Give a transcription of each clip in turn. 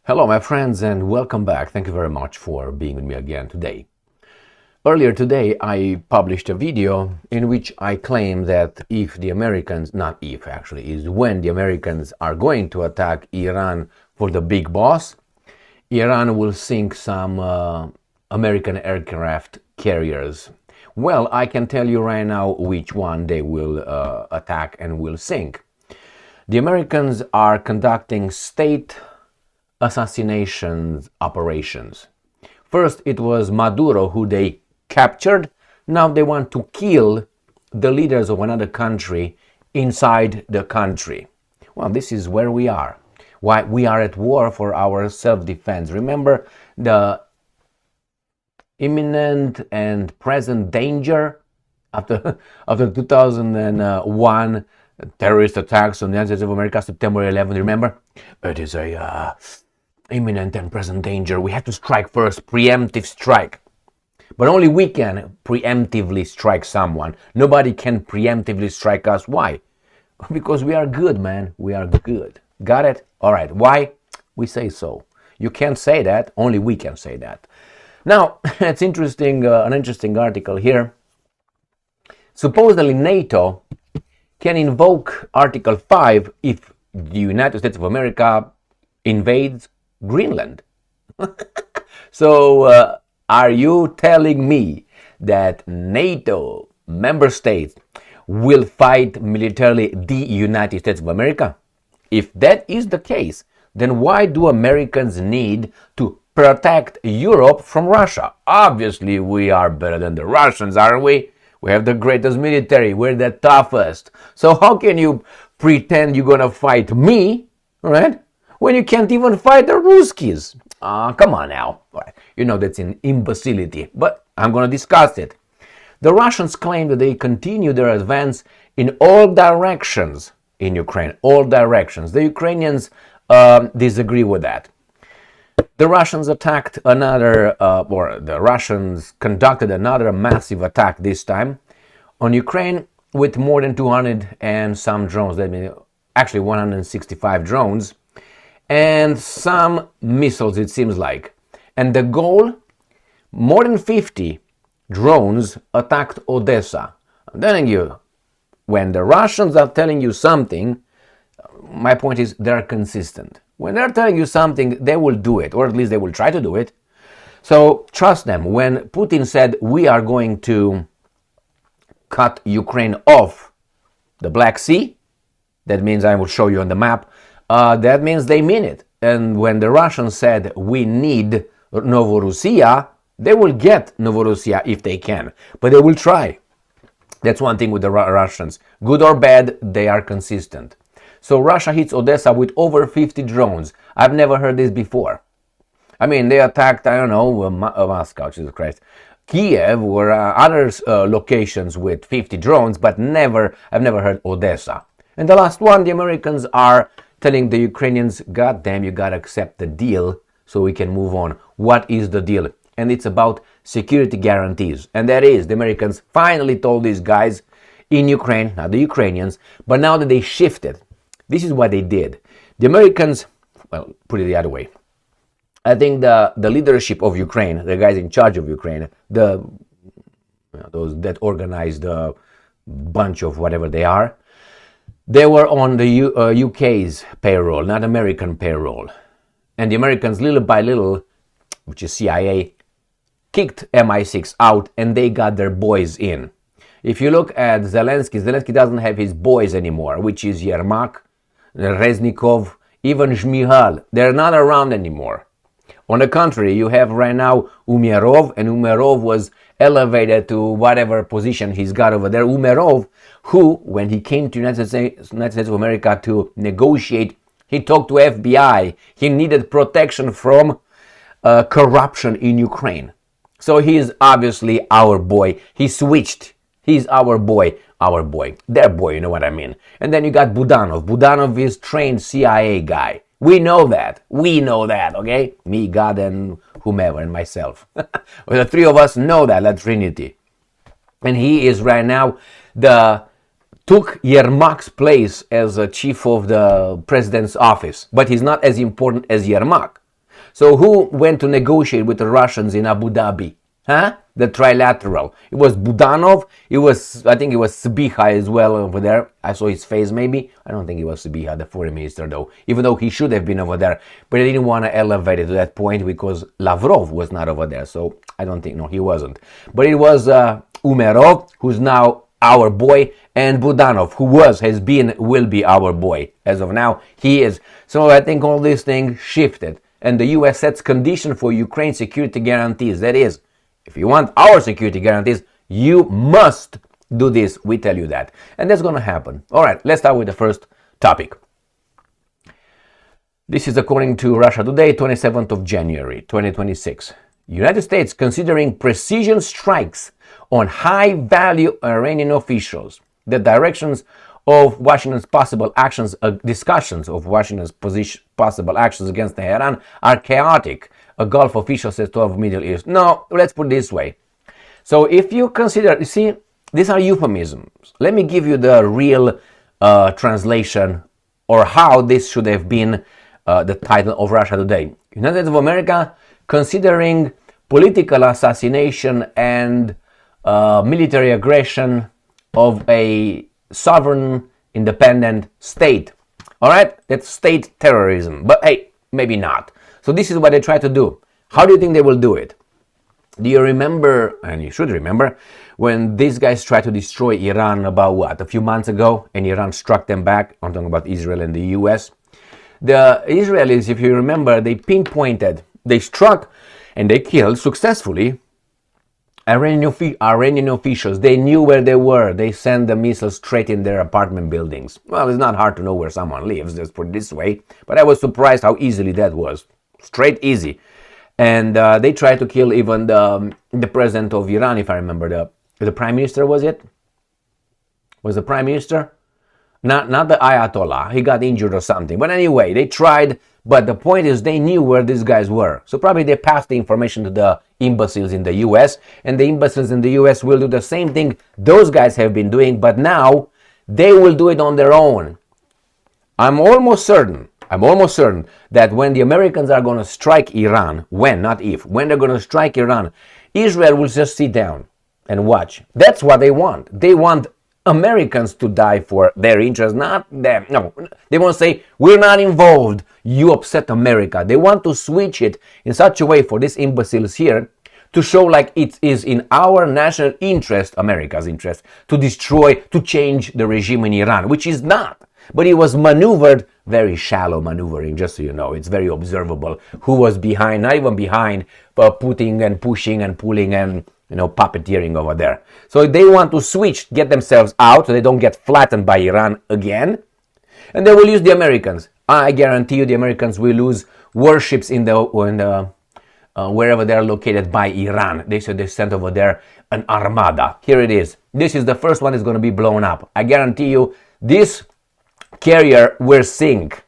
Hello, my friends, and welcome back. Thank you very much for being with me again today. Earlier today, I published a video in which I claim that if the Americans, not if actually, is when the Americans are going to attack Iran for the big boss, Iran will sink some American aircraft carriers. Well, I can tell you right now which one they will attack and will sink. The Americans are conducting state assassination operations. First, it was Maduro who they captured. Now they want to kill the leaders of another country inside the country. Well, this is where we are. Why we are at war for our self-defense. Remember the imminent and present danger after 2001 terrorist attacks on the United States of America, September 11. Remember, it is a imminent and present danger. We have to strike first, preemptive strike. But only we can preemptively strike someone. Nobody can preemptively strike us. Why? Because we are good, man. We are good. Got it? All right. Why? We say so. You can't say that. Only we can say that. Now, it's interesting. An interesting article here. Supposedly, NATO can invoke Article 5 if the United States of America invades Greenland. So, are you telling me that NATO member states will fight militarily the United States of America? If that is the case, then why do Americans need to protect Europe from Russia? Obviously, we are better than the Russians, aren't we? We have the greatest military. We're the toughest. So how can you pretend you're going to fight me, right, when you can't even fight the Ruskies? Come on now. Right. You know that's an imbecility, but I'm going to discuss it. The Russians claim that they continue their advance in all directions in Ukraine, all directions. The Ukrainians disagree with that. The Russians attacked the Russians conducted another massive attack this time on Ukraine with more than 200 and some drones. That means actually 165 drones and some missiles, it seems like. And the goal, more than 50 drones attacked Odessa. I'm telling you, when the Russians are telling you something, my point is they're consistent. When they're telling you something, they will do it, or at least they will try to do it. So trust them. When Putin said we are going to cut Ukraine off the Black Sea, that means I will show you on the map, that means they mean it. And when the Russians said we need Novorossiya, they will get Novorossiya if they can, but they will try. That's one thing with the Russians. Good or bad, they are consistent. So Russia hits Odessa with over 50 drones. I've never heard this before. I mean, they attacked, I don't know, Moscow, Jesus Christ, Kiev or other locations with 50 drones, but I've never heard Odessa. And the last one, the Americans are telling the Ukrainians, God damn, you gotta accept the deal so we can move on. What is the deal? And it's about security guarantees. And that is, the Americans finally told these guys in Ukraine, not the Ukrainians, but now that they shifted, this is what they did. The Americans, well, put it the other way. I think the leadership of Ukraine, the guys in charge of Ukraine, those that organized the bunch of whatever they are, they were on the UK's payroll, not American payroll. And the Americans, little by little, which is CIA, kicked MI6 out and they got their boys in. If you look at Zelensky doesn't have his boys anymore, which is Yermak, Reznikov, even Shmihal. They're not around anymore. On the contrary, you have right now Umerov, and Umerov was elevated to whatever position he's got over there. Umerov, who, when he came to United States of America to negotiate, he talked to FBI. He needed protection from corruption in Ukraine. So he is obviously our boy. He switched. He's our boy. Their boy, you know what I mean. And then you got Budanov. Budanov is trained CIA guy. We know that, okay? Me, God, and whomever, and myself. Well, the three of us know that, the Trinity. And he is right now took Yermak's place as a chief of the president's office. But he's not as important as Yermak. So who went to negotiate with the Russians in Abu Dhabi? Huh? The trilateral. It was Budanov. I think it was Sybiha as well over there. I saw his face maybe. I don't think it was Sybiha, the foreign minister though, even though he should have been over there. But they didn't want to elevate it to that point because Lavrov was not over there. So I don't think, no, he wasn't. But it was Umerov, who's now our boy, and Budanov, who has been, will be our boy. As of now, he is. So I think all these things shifted. And the US sets condition for Ukraine security guarantees. That is, if you want our security guarantees, you must do this. We tell you that. And that's going to happen. All right, let's start with the first topic. This is according to Russia Today, 27th of January, 2026. United States considering precision strikes on high-value Iranian officials. The directions of Washington's possible actions, discussions of Washington's possible actions against Tehran are chaotic, a Gulf official says to the Middle East. No, let's put it this way. So if you consider, you see, these are euphemisms. Let me give you the real translation or how this should have been the title of Russia Today. United States of America considering political assassination and military aggression of a sovereign independent state. All right, that's state terrorism. But hey, maybe not. So this is what they try to do. How do you think they will do it? Do you remember, and you should remember, when these guys tried to destroy Iran about a few months ago, and Iran struck them back? I'm talking about Israel and the US. The Israelis, if you remember, they pinpointed, they struck and they killed successfully Iranian officials. They knew where they were. They sent the missiles straight in their apartment buildings. Well, it's not hard to know where someone lives, let's put it this way. But I was surprised how easily that was. Straight easy. And they tried to kill even the president of Iran, if I remember. The prime minister, was it? Was the prime minister? Not the Ayatollah. He got injured or something. But anyway, they tried. But the point is they knew where these guys were. So probably they passed the information to the imbeciles in the US. And the imbeciles in the US will do the same thing those guys have been doing. But now they will do it on their own. I'm almost certain that when the Americans are going to strike Iran, when they're going to strike Iran, Israel will just sit down and watch. That's what they want. They want Americans to die for their interests, not them. No, they won't say, we're not involved, you upset America. They want to switch it in such a way for these imbeciles here to show like it is in our national interest, America's interest, to change the regime in Iran, which is not. But it was maneuvered, very shallow maneuvering, just so you know. It's very observable who was behind, not even behind, but putting and pushing and pulling and, puppeteering over there. So they want to switch, get themselves out so they don't get flattened by Iran again. And they will use the Americans. I guarantee you the Americans will lose warships in wherever they're located by Iran. They said they sent over there an armada. Here it is. This is the first one is going to be blown up. I guarantee you this carrier will sink.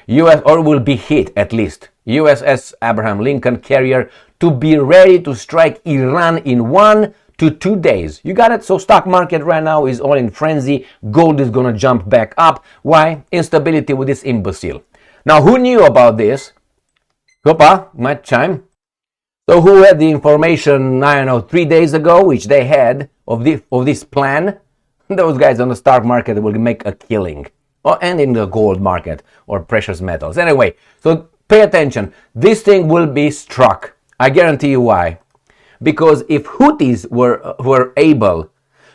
Or will be hit at least. USS Abraham Lincoln carrier to be ready to strike Iran in 1 to 2 days. You got it? So stock market right now is all in frenzy. Gold is going to jump back up. Why? Instability with this imbecile. Now, who knew about this? Hopa, my chime. So who had the information, 3 days ago, which they had of this plan? Those guys on the stock market will make a killing. And in the gold market or precious metals. Anyway, so pay attention. This thing will be struck. I guarantee you why. Because if Houthis were able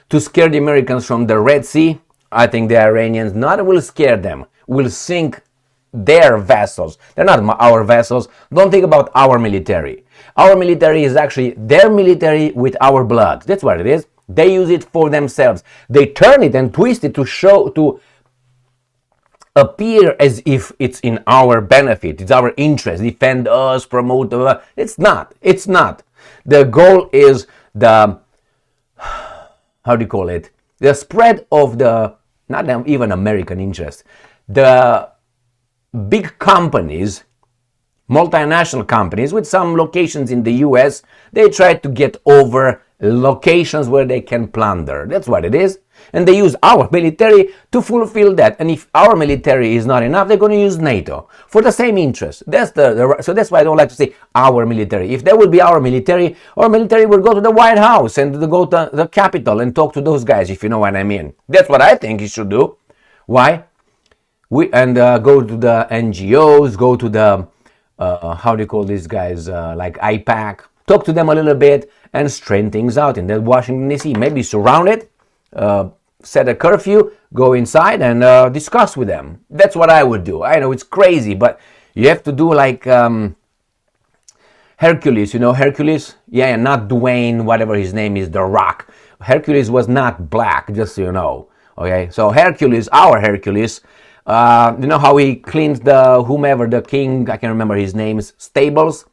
to scare the Americans from the Red Sea, I think the Iranians not will scare them, will sink their vessels. They're not our vessels. Don't think about our military. Our military is actually their military with our blood. That's what it is. They use it for themselves. They turn it and twist it to appear as if it's in our benefit, it's our interest, defend us, promote us. It's not. The goal is the spread of not even American interest. The big companies, multinational companies with some locations in the US, they try to get over locations where they can plunder. That's what it is. and they use our military to fulfill that. And if our military is not enough, they're going to use NATO for the same interest. So that's why I don't like to say our military. If that would be our military would go to the White House and go to the Capitol and talk to those guys, if you know what I mean. That's what I think it should do. Why? Go to the NGOs, go to the how do you call these guys, like IPAC, talk to them a little bit and straighten things out in the Washington DC. Maybe surround it, set a curfew, go inside and discuss with them. That's what I would do. I know it's crazy, but you have to do like Hercules. You know Hercules? Yeah, not Dwayne, whatever his name is, The Rock. Hercules was not black, just so you know. Okay, so Hercules, our Hercules, you know how he cleaned the king, I can't remember his name's stables.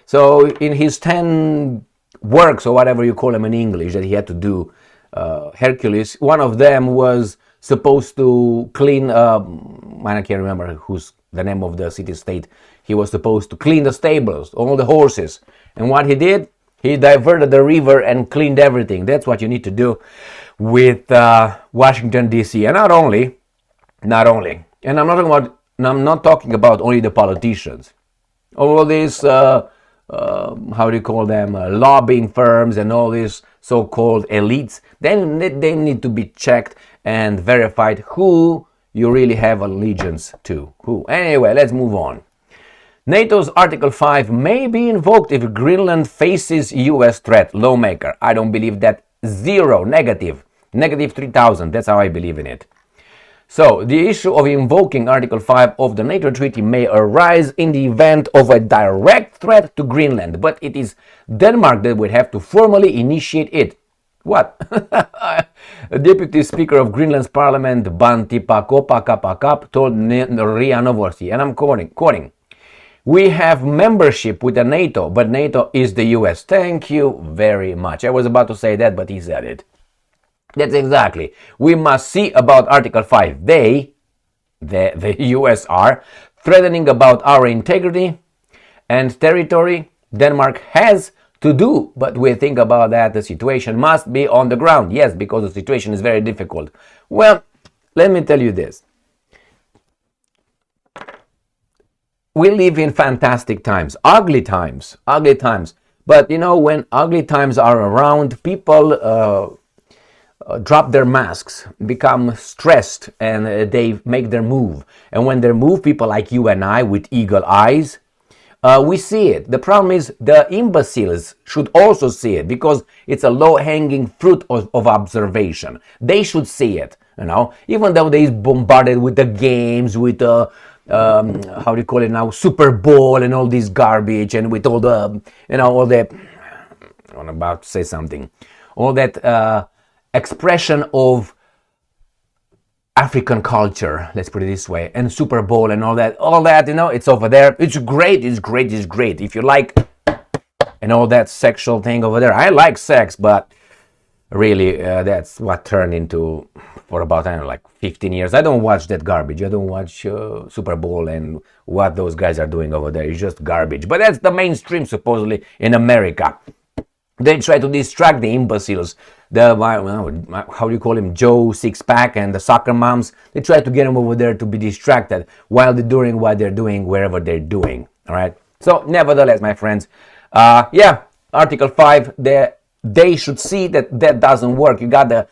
So in his 10 works, or whatever you call them in English, that he had to do, Hercules, one of them was supposed to clean, I can't remember who's the name of the city-state. He was supposed to clean the stables, all the horses. And what he did, he diverted the river and cleaned everything. That's what you need to do with Washington, D.C. And not only, and I'm not talking about only the politicians. All these, how do you call them, lobbying firms and all these so-called elites, they need to be checked and verified who you really have allegiance to. Who? Anyway, let's move on. NATO's Article 5 may be invoked if Greenland faces US threat. Lawmaker. I don't believe that. Zero. Negative 3,000. That's how I believe in it. So, the issue of invoking Article 5 of the NATO Treaty may arise in the event of a direct threat to Greenland, but it is Denmark that would have to formally initiate it. What? A deputy speaker of Greenland's parliament, Bantti Pakopakapakap, told RIA Novosti, and I'm quoting, "We have membership with the NATO, but NATO is the US." Thank you very much. I was about to say that, but he said it. That's exactly. We must see about Article 5. The US are threatening about our integrity and territory. Denmark has to do, but we think about that. The situation must be on the ground. Yes, because the situation is very difficult. Well, let me tell you this. We live in fantastic times, ugly times. But you know, when ugly times are around, people drop their masks, become stressed, and they make their move. And when they move, people like you and I with eagle eyes, we see it. The problem is the imbeciles should also see it, because it's a low-hanging fruit of observation. They should see it, you know, even though they're bombarded with the games, with how do you call it now, Super Bowl and all this garbage, and with all the, you know, all the, I'm about to say something, all that expression of African culture, let's put it this way, and Super Bowl and all that, you know, it's over there. It's great. If you like, and all that sexual thing over there. I like sex, but really, that's what turned into, for about, I don't know, like 15 years. I don't watch that garbage. I don't watch Super Bowl and what those guys are doing over there. It's just garbage. But that's the mainstream, supposedly, in America. They try to distract the imbeciles, how do you call him, Joe Six-Pack and the soccer moms. They try to get them over there to be distracted while they're doing what they're doing, wherever they're doing, all right? So, nevertheless, my friends, Article 5, they should see that doesn't work. You got the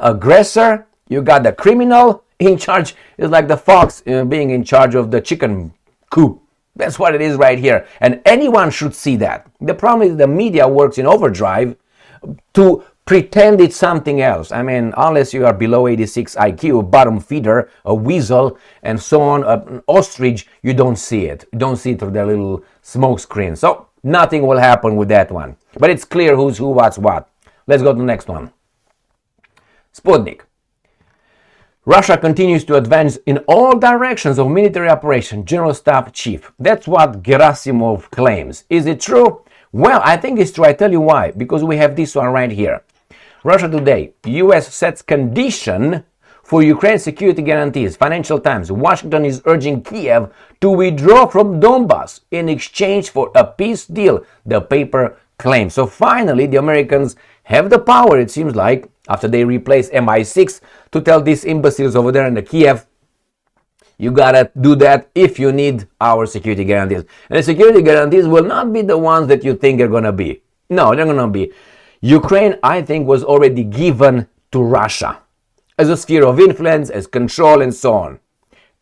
aggressor, you got the criminal in charge. It's like the fox being in charge of the chicken coop. That's what it is right here. And anyone should see that. The problem is the media works in overdrive to pretend it's something else. I mean, unless you are below 86 IQ, a bottom feeder, a weasel, and so on, an ostrich, you don't see it. You don't see it through the little smoke screen. So nothing will happen with that one. But it's clear who's who, what's what. Let's go to the next one. Sputnik. Russia continues to advance in all directions of military operation, General Staff Chief. That's what Gerasimov claims. Is it true? Well, I think it's true. I tell you why. Because we have this one right here. Russia Today. US sets condition for Ukraine security guarantees. Financial Times. Washington is urging Kiev to withdraw from Donbass in exchange for a peace deal, the paper claims. So finally, the Americans have the power, it seems like, after they replace MI6 to tell these imbeciles over there in the Kiev, you gotta do that if you need our security guarantees. And the security guarantees will not be the ones that you think are gonna be. No, they're gonna be. Ukraine, I think, was already given to Russia as a sphere of influence, as control, and so on.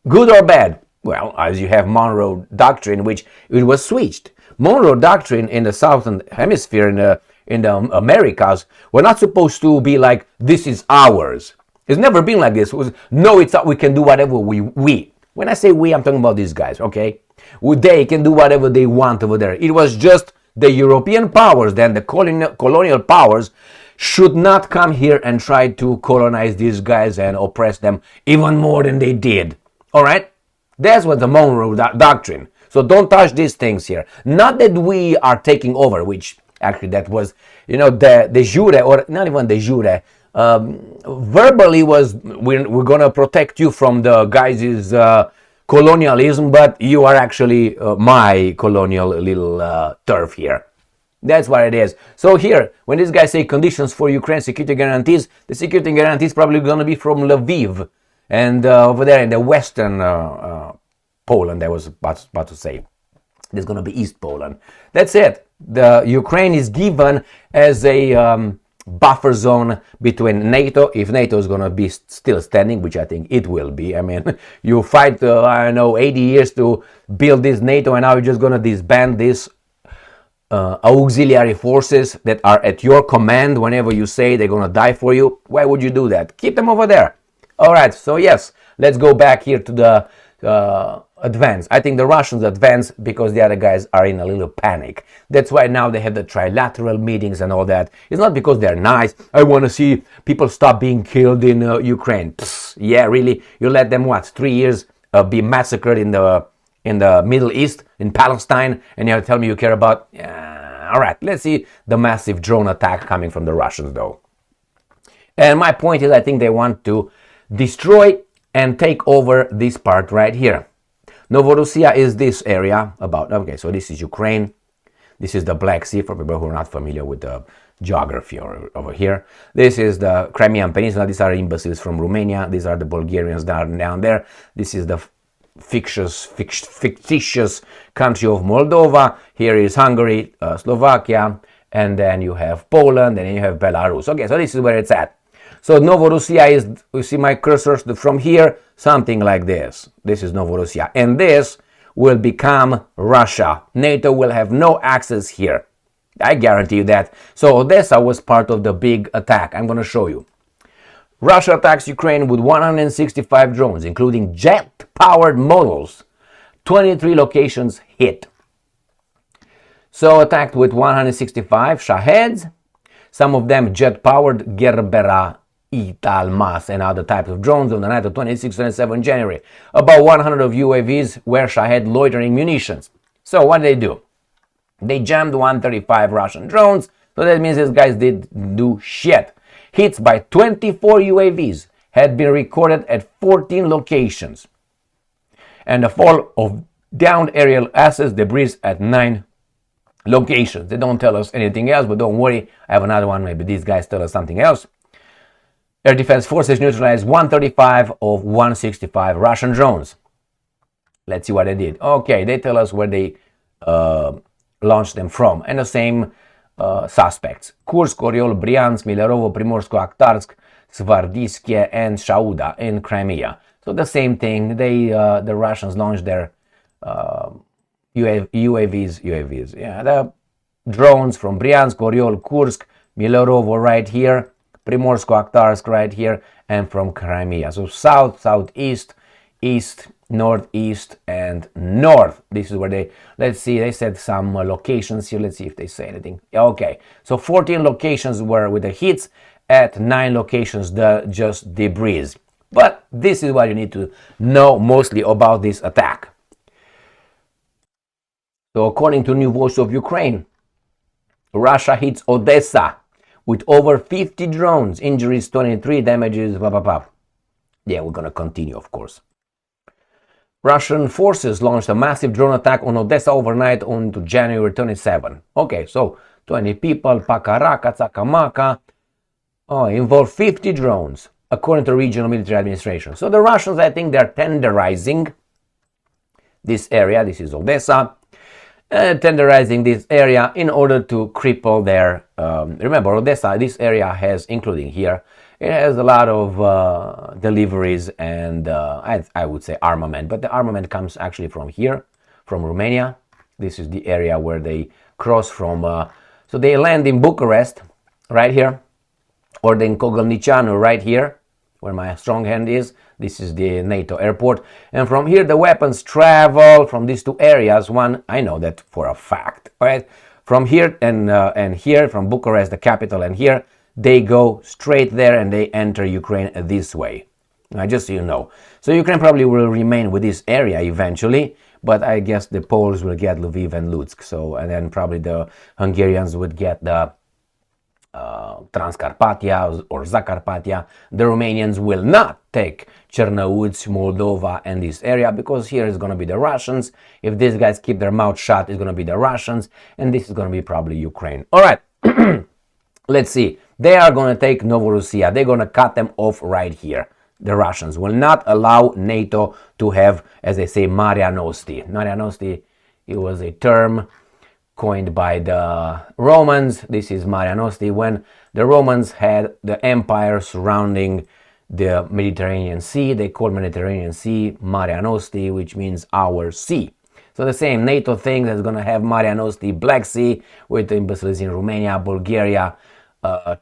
Good or bad? Well, as you have Monroe Doctrine, which it was switched. Monroe Doctrine in the Southern Hemisphere, in the Americas, were not supposed to be like, this is ours. It's never been like this. It was, no, it's not, we can do whatever we. When I say we, I'm talking about these guys, okay? They can do whatever they want over there. It was just the European powers, then the colonial powers, should not come here and try to colonize these guys and oppress them even more than they did. All right? That's what the Monroe Doctrine. So don't touch these things here. Not that we are taking over, which actually that was, de jure, or not even de jure, verbally was, we're going to protect you from the guys' colonialism, but you are actually my colonial little turf here. That's what it is. So here, when these guys say conditions for Ukraine security guarantees, the security guarantees probably going to be from Lviv and over there in the western Poland, I was about to say. There's going to be East Poland. That's it. The Ukraine is given as a buffer zone between NATO, if NATO is going to be still standing, which I think it will be. I mean, you fight, 80 years to build this NATO, and now you're just going to disband these auxiliary forces that are at your command whenever you say they're going to die for you. Why would you do that? Keep them over there. All right, so yes, let's go back here to the advance. I think the Russians advance because the other guys are in a little panic. That's why now they have the trilateral meetings and all that. It's not because they're nice. I want to see people stop being killed in Ukraine. Psst, yeah, really? You let them, 3 years be massacred in the Middle East, in Palestine, and you tell me you care about? All right, let's see the massive drone attack coming from the Russians, though. And my point is, I think they want to destroy and take over this part right here. Novorossiya is this area okay, so this is Ukraine. This is the Black Sea, for people who are not familiar with the geography over here. This is the Crimean Peninsula. These are imbeciles from Romania. These are the Bulgarians down there. This is the fictitious country of Moldova. Here is Hungary, Slovakia, and then you have Poland, and then you have Belarus. Okay, so this is where it's at. So Novorossiya is, you see my cursor from here, something like this. This is Novorossiya. And this will become Russia. NATO will have no access here. I guarantee you that. So Odessa was part of the big attack. I'm going to show you. Russia attacks Ukraine with 165 drones, including jet-powered models. 23 locations hit. So attacked with 165 Shaheds, some of them jet-powered Gerbera, Italmas, and other types of drones on the night of 26-27 January. About 100 of UAVs were Shahed loitering munitions. So what did they do? They jammed 135 Russian drones, so that means these guys didn't do shit. Hits by 24 UAVs had been recorded at 14 locations. And the fall of downed aerial assets debris at 9 locations. They don't tell us anything else, but don't worry, I have another one. Maybe these guys tell us something else. Air Defense Forces neutralized 135 of 165 Russian drones. Let's see what they did. Okay, they tell us where they launched them from. And the same suspects. Kursk, Oriol, Bryansk, Milerovo, Primorsko-Akhtarsk, Svardiskie, and Shauda in Crimea. So the same thing. The Russians launched their UAVs. Yeah, the drones from Bryansk, Oriol, Kursk, Milerovo right here, Primorsko-Akhtarsk right here, and from Crimea. So south, southeast, east, northeast, and north. This is where let's see, they said some locations here. Let's see if they say anything. Okay, so 14 locations were with the hits, at 9 locations just debris. But this is what you need to know mostly about this attack. So according to New Voice of Ukraine, Russia hits Odessa with over 50 drones, injuries 23, damages, blah, blah, blah. Yeah, we're going to continue, of course. Russian forces launched a massive drone attack on Odessa overnight on January 27. Okay, so 20 people, Pakaraka, Tsakamaka, involved 50 drones, according to regional military administration. So the Russians, I think, they're tenderizing this area. This is Odessa. Tenderizing this area in order to cripple their... remember, Odessa, this area has, including here, it has a lot of deliveries and I would say armament. But the armament comes actually from here, from Romania. This is the area where they cross from... so they land in Bucharest, right here, or in Kogolnicianu, right here, where my strong hand is. This is the NATO airport. And from here, the weapons travel from these two areas. One, I know that for a fact, right? From here and here, from Bucharest, the capital, and here, they go straight there and they enter Ukraine this way. Just so you know. So Ukraine probably will remain with this area eventually, but I guess the Poles will get Lviv and Lutsk. So, and then probably the Hungarians would get the Transcarpathia or Zakarpathia. The Romanians will not take Chernouts, Moldova, and this area, because here is going to be the Russians. If these guys keep their mouth shut, it's going to be the Russians, and this is going to be probably Ukraine. All right, let's see. They are going to take Novorossiya. They're going to cut them off right here. The Russians will not allow NATO to have, as they say, Marea Nostri. Marea Nostri, it was a term coined by the Romans. This is Marea Nostri, when the Romans had the empire surrounding the Mediterranean Sea. They called Mediterranean Sea Marea Nostri, which means our sea. So the same NATO thing that's going to have Marea Nostri, Black Sea, with the embassies in Romania, Bulgaria,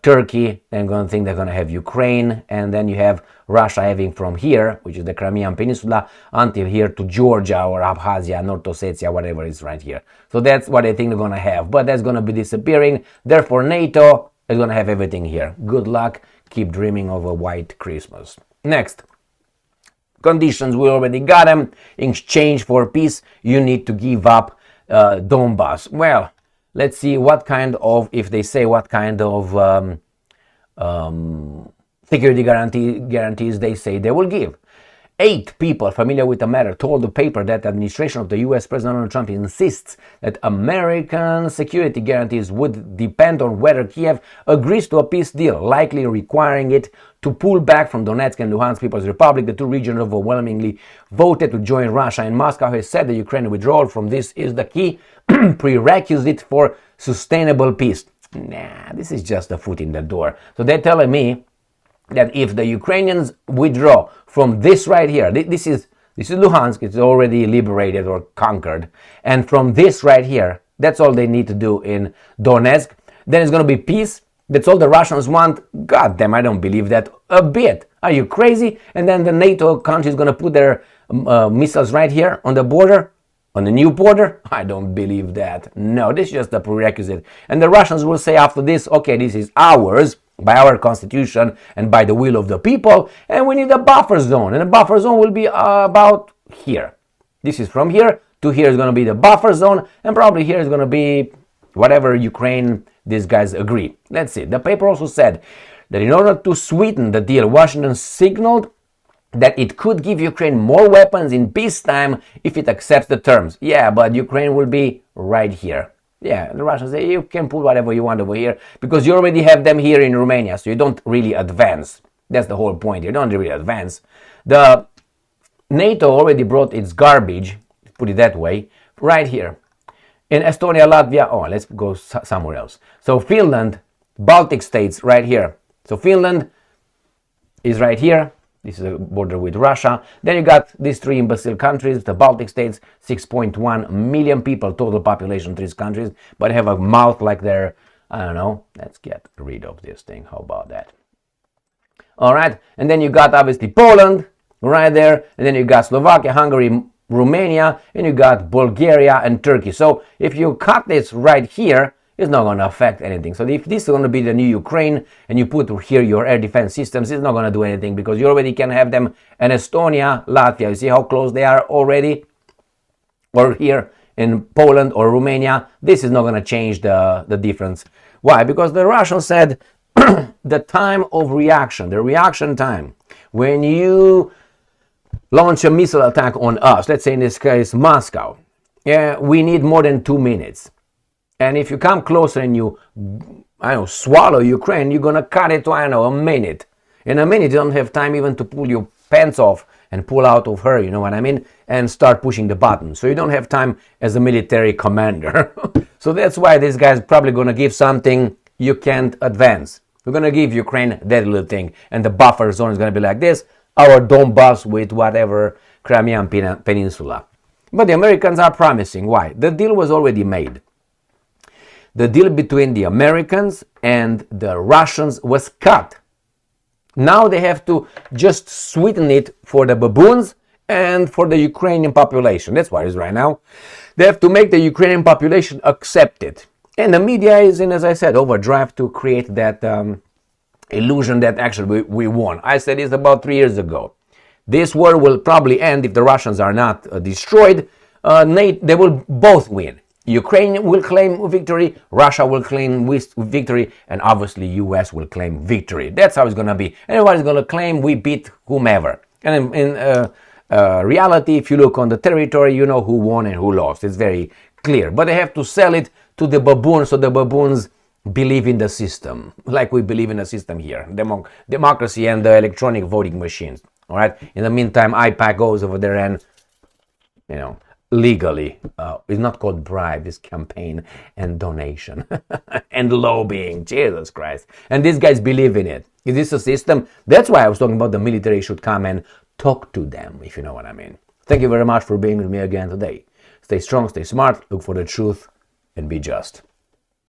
Turkey. Then going to think they're going to have Ukraine, and then you have Russia having from here, which is the Crimean Peninsula, until here to Georgia or Abkhazia, North Ossetia, whatever is right here. So that's what I think they're going to have, but that's going to be disappearing. Therefore, NATO is going to have everything here. Good luck. Keep dreaming of a white Christmas. Next. Conditions, we already got them. In exchange for peace, you need to give up Donbass. Well, let's see what kind of, if they say what kind of security guarantees they say they will give. 8 people familiar with the matter told the paper that the administration of the US President Donald Trump insists that American security guarantees would depend on whether Kiev agrees to a peace deal, likely requiring it to pull back from Donetsk and Luhansk People's Republic. The two regions overwhelmingly voted to join Russia, and Moscow has said the Ukrainian withdrawal from this is the key prerequisite for sustainable peace. Nah, this is just a foot in the door. So they're telling me that if the Ukrainians withdraw from this right here, this is Luhansk, it's already liberated or conquered, and from this right here, that's all they need to do in Donetsk, then it's going to be peace. That's all the Russians want. God damn, I don't believe that a bit. Are you crazy? And then the NATO country is going to put their missiles right here on the border, on the new border? I don't believe that. No, this is just a prerequisite. And the Russians will say after this, okay, this is ours, by our constitution and by the will of the people, and we need a buffer zone, and the buffer zone will be about here. This is from here to here is going to be the buffer zone, and probably here is going to be whatever Ukraine, these guys agree. Let's see. The paper also said that in order to sweeten the deal, Washington signaled that it could give Ukraine more weapons in peacetime if it accepts the terms. Yeah, but Ukraine will be right here. Yeah, the Russians say you can put whatever you want over here because you already have them here in Romania, so you don't really advance. That's the whole point. You don't really advance. The NATO already brought its garbage, put it that way, right here. In Estonia, Latvia, let's go somewhere else. So Finland, Baltic states right here. So Finland is right here. This is a border with Russia. Then you got these 3 imbecile countries, the Baltic states, 6.1 million people, total population, 3 countries, but have a mouth like they're, I don't know. Let's get rid of this thing. How about that? All right. And then you got obviously Poland right there. And then you got Slovakia, Hungary, Romania, and you got Bulgaria and Turkey. So if you cut this right here, it's not going to affect anything. So if this is going to be the new Ukraine and you put here your air defense systems, it's not going to do anything because you already can have them in Estonia, Latvia. You see how close they are already? Or here in Poland or Romania. This is not going to change the difference. Why? Because the Russians said the time of reaction, the reaction time, when you launch a missile attack on us, let's say in this case Moscow, we need more than 2 minutes. And if you come closer and you, swallow Ukraine, you're going to cut it to, a minute. In a minute, you don't have time even to pull your pants off and pull out of her, you know what I mean? And start pushing the button. So you don't have time as a military commander. So that's why this guy's probably going to give something you can't advance. We're going to give Ukraine that little thing. And the buffer zone is going to be like this. Our Donbass with whatever Crimean Peninsula. But the Americans are promising. Why? The deal was already made. The deal between the Americans and the Russians was cut. Now they have to just sweeten it for the baboons and for the Ukrainian population. That's what it is right now. They have to make the Ukrainian population accept it. And the media is in, as I said, overdrive to create that illusion that actually we won. I said this about 3 years ago. This war will probably end if the Russians are not destroyed. They will both win. Ukraine will claim victory, Russia will claim victory, and obviously US will claim victory. That's how it's going to be. Everybody's going to claim we beat whomever. And in reality, if you look on the territory, you know who won and who lost. It's very clear. But they have to sell it to the baboons so the baboons believe in the system, like we believe in the system here. Democracy and the electronic voting machines. All right. In the meantime, IPAC goes over there and, legally, it's not called bribe, it's campaign and donation and lobbying. Jesus Christ. And these guys believe in it. Is this a system? That's why I was talking about the military should come and talk to them, if you know what I mean. Thank you very much for being with me again today. Stay strong, stay smart, look for the truth, and be just.